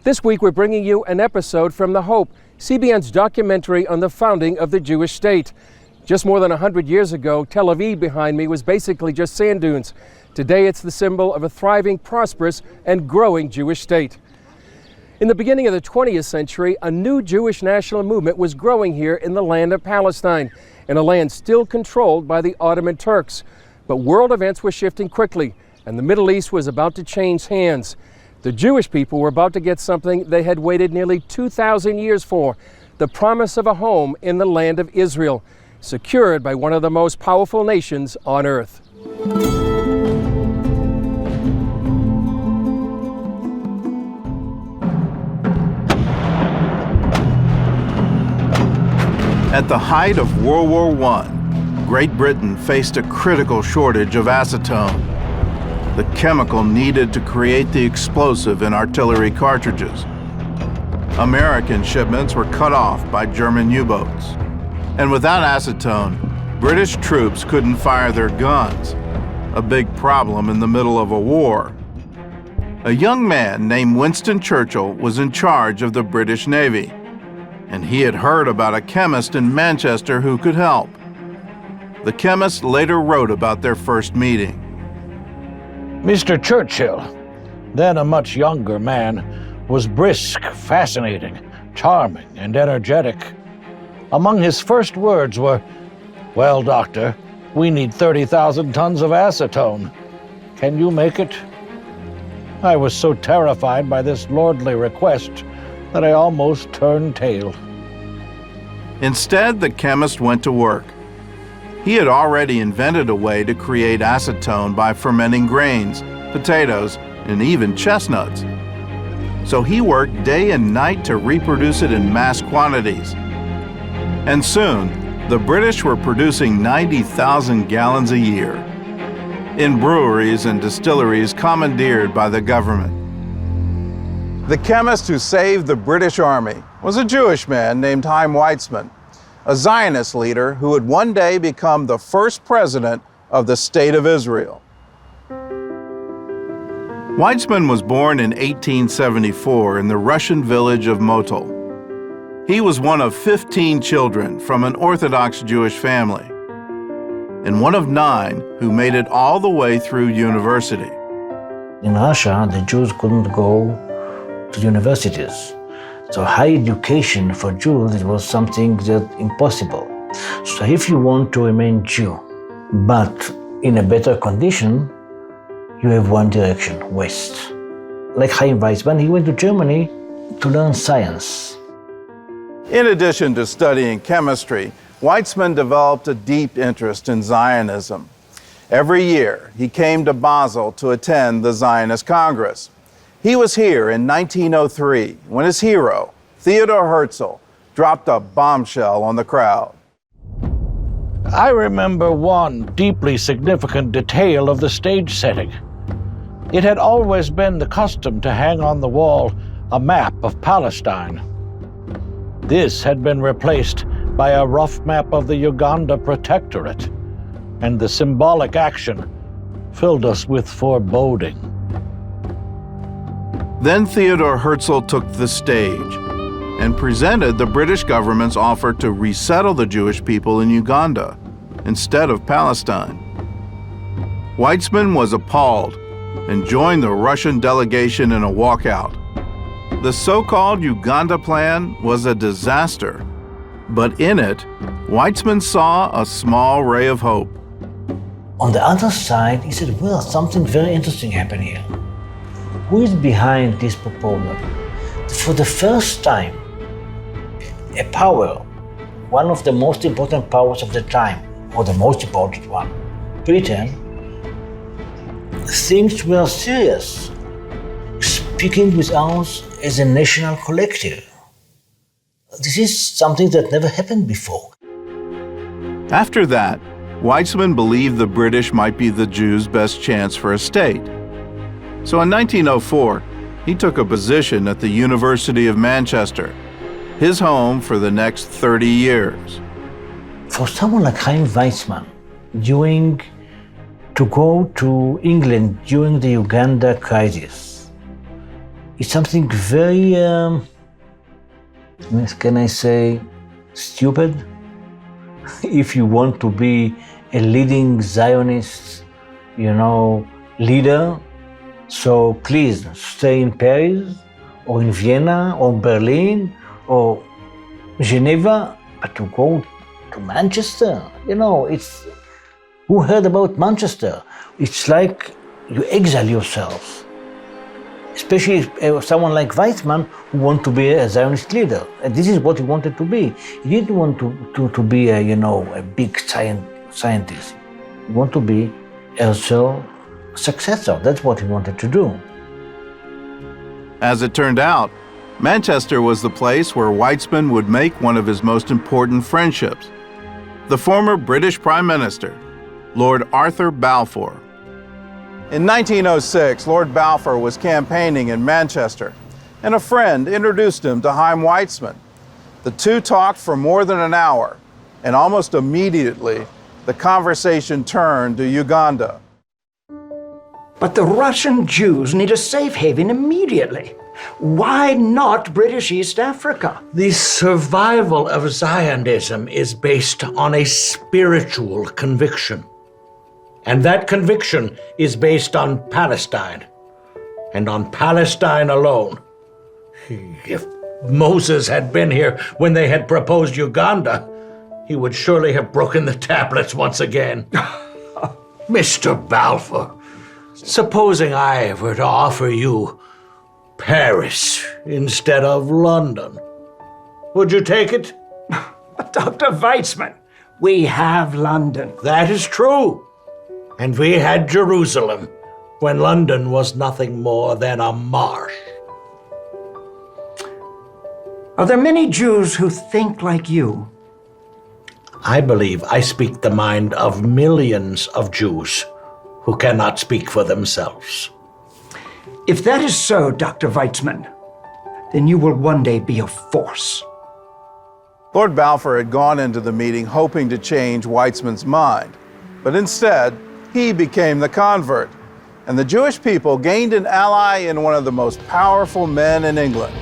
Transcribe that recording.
This week we're bringing you an episode from The Hope, CBN's documentary on the founding of the Jewish state. Just more than 100 years ago, Tel Aviv behind me was basically just sand dunes. Today it's the symbol of a thriving, prosperous, and growing Jewish state. In the beginning of the 20th century, a new Jewish national movement was growing here in the land of Palestine, in a land still controlled by the Ottoman Turks. But world events were shifting quickly, and the Middle East was about to change hands. The Jewish people were about to get something they had waited nearly 2,000 years for, the promise of a home in the land of Israel, secured by one of the most powerful nations on earth. At the height of World War I, Great Britain faced a critical shortage of acetone, the chemical needed to create the explosive in artillery cartridges. American shipments were cut off by German U-boats. And without acetone, British troops couldn't fire their guns, a big problem in the middle of a war. A young man named Winston Churchill was in charge of the British Navy, and he had heard about a chemist in Manchester who could help. The chemist later wrote about their first meeting. Mr. Churchill, then a much younger man, was brisk, fascinating, charming, and energetic. Among his first words were, "Well, doctor, we need 30,000 tons of acetone. Can you make it?" I was so terrified by this lordly request that I almost turned tail. Instead, the chemist went to work. He had already invented a way to create acetone by fermenting grains, potatoes, and even chestnuts. So he worked day and night to reproduce it in mass quantities. And soon, the British were producing 90,000 gallons a year in breweries and distilleries commandeered by the government. The chemist who saved the British Army was a Jewish man named Chaim Weizmann, a Zionist leader who would one day become the first president of the State of Israel. Weizmann was born in 1874 in the Russian village of Motol. He was one of 15 children from an Orthodox Jewish family, and one of 9 who made it all the way through university. In Russia, the Jews couldn't go to universities. So high education for Jews, it was something that impossible. So if you want to remain Jew, but in a better condition, you have one direction, west. Like Chaim Weizmann, he went to Germany to learn science. In addition to studying chemistry, Weizmann developed a deep interest in Zionism. Every year, he came to Basel to attend the Zionist Congress. He was here in 1903 when his hero, Theodor Herzl, dropped a bombshell on the crowd. I remember one deeply significant detail of the stage setting. It had always been the custom to hang on the wall a map of Palestine. This had been replaced by a rough map of the Uganda Protectorate, and the symbolic action filled us with foreboding. Then Theodor Herzl took the stage and presented the British government's offer to resettle the Jewish people in Uganda instead of Palestine. Weizmann was appalled and joined the Russian delegation in a walkout. The so-called Uganda Plan was a disaster, but in it, Weizmann saw a small ray of hope. On the other side, he said, well, something very interesting happened here. Who is behind this proposal? For the first time, a power, one of the most important powers of the time, or the most important one, Britain, thinks we are serious, speaking with us as a national collective. This is something that never happened before. After that, Weizmann believed the British might be the Jews' best chance for a state. So in 1904, he took a position at the University of Manchester, his home for the next 30 years. For someone like Chaim Weizmann, to go to England during the Uganda crisis, It's something very, can I say, stupid? If you want to be a leading Zionist, leader, so please stay in Paris, or in Vienna, or Berlin, or Geneva, but to go to Manchester, it's, who heard about Manchester? It's like you exile yourself. Especially someone like Weizmann, who wanted to be a Zionist leader. And this is what he wanted to be. He didn't want to be a big scientist. He wanted to be Herzl's successor. That's what he wanted to do. As it turned out, Manchester was the place where Weizmann would make one of his most important friendships, the former British Prime Minister, Lord Arthur Balfour. In 1906, Lord Balfour was campaigning in Manchester, and a friend introduced him to Chaim Weizmann. The two talked for more than an hour, and almost immediately, the conversation turned to Uganda. But the Russian Jews need a safe haven immediately. Why not British East Africa? The survival of Zionism is based on a spiritual conviction. And that conviction is based on Palestine, and on Palestine alone. If Moses had been here when they had proposed Uganda, he would surely have broken the tablets once again. Mr. Balfour, supposing I were to offer you Paris instead of London, would you take it? But Dr. Weizmann, we have London. That is true. And we had Jerusalem when London was nothing more than a marsh. Are there many Jews who think like you? I believe I speak the mind of millions of Jews who cannot speak for themselves. If that is so, Dr. Weizmann, then you will one day be a force. Lord Balfour had gone into the meeting hoping to change Weizmann's mind, but instead, he became the convert, and the Jewish people gained an ally in one of the most powerful men in England.